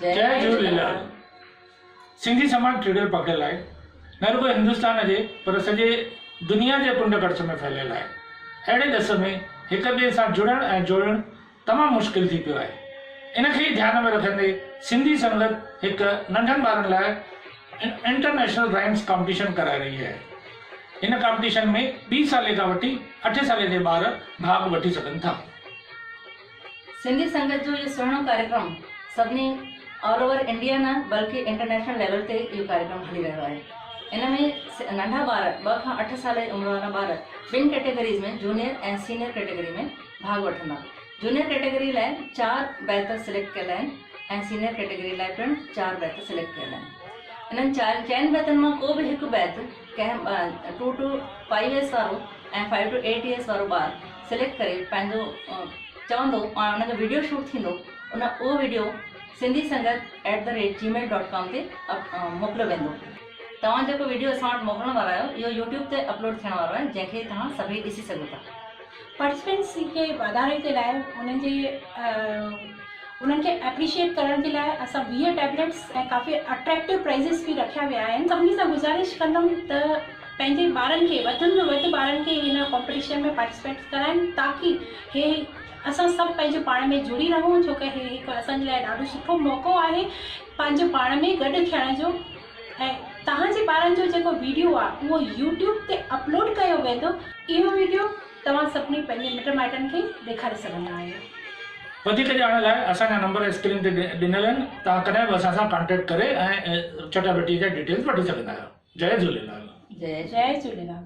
जय झूलेलाल। सिंधी समाज ट्रेडर पकड़ियल आहे, न रुगो हिंदुस्तान जे पर सॼे दुनिया जे कुंड कड़छ में फैलियल आहे। अहिड़े ॾस में हिक ॿिए सां जुड़ण ऐं जोड़ण तमामु मुश्किल थी पियो आहे। इन खे ध्यान में रखंदे सिंधी संगत हिक नंढनि ॿारनि लाइ इंटरनेशनल राइम्स कॉम्पिटिशन कराए रही है। इन कॉम्पिटिशन में 20 साले खां वठी 8 साले जे ॿार भाग वठी सघनि था। सिंधी संगत जो ये सुहिणो कार्यक्रम सभिनी ऑल ओवर इंडिया न बल्कि इंटरनेशनल लेवल ते इहो कार्यक्रम हली रहियो आहे। इन में नंढा ॿार 2 खां 8 साल जी उमिरि वारा ॿार ॿिनि कैटेगरीज़ में जूनियर ऐं सीनियर कैटेगरी में भाग वठंदा। जूनियर कैटेगरी लाइ 4 बैच सिलेक्ट कयल आहिनि ऐं सीनियर कैटेगरी लाइ पिणु 4 बैच सिलेक्ट कयल आहिनि। इन्हनि चइनि बैचनि मां को बि हिकु बैच कंहिं 2 to 5 years वारो ऐं 5 to 8 years वारो ॿार सिलेक्ट करे पंहिंजो चवंदो ऐं उनजो वीडियो शूट थींदो। उहो वीडियो सिंधी संगत @gmail.com ते मोकिलियो वेंदो। तव्हां जेको वीडियो असां वटि मोकिलण वारा आहियो इहो यूट्यूब ते अपलोड थियण वारो आहे, जंहिंखे तव्हां सभई ॾिसी सघो था। पार्टिसिपेंट्स खे वाधारे जे लाइ उन्हनि खे एप्रिशिएट करण जे लाइ असां 20 टैबलेट्स ऐं काफ़ी अट्रैक्टिव प्राइज़िस बि रखिया विया आहिनि। सभिनी सां गुज़ारिश कंदमि त पंहिंजे ॿारनि खे वधि में वधि ॿारनि खे हिन कॉम्पिटिशन में पार्टिसिपेट कराइनि, ताकी हे असां सभु पंहिंजे पाण में जुड़ी रहूं, छो कि हे हिकु असांजे लाइ ॾाढो सुठो मौक़ो आहे पंहिंजे पाण में गॾु थियण जो। ऐं तव्हांजे ॿारनि जो जेको वीडियो आहे उहो यूट्यूब ते अपलोड कयो वेंदो। इहो वीडियो तव्हां सभिनी पंहिंजे मिट माइटनि खे ॾेखारे सघंदा आहियो। वधीक ॼाण लाइ असांजा नंबर स्क्रीन ते ॾिनल आहिनि, तव्हां कॾहिं बि असां सां कॉन्टेक्ट करे ऐं चटाभेटी जा डिटेल्स वठी सघंदा आहियो। जय झूलेलाल। जय झूलेलाल।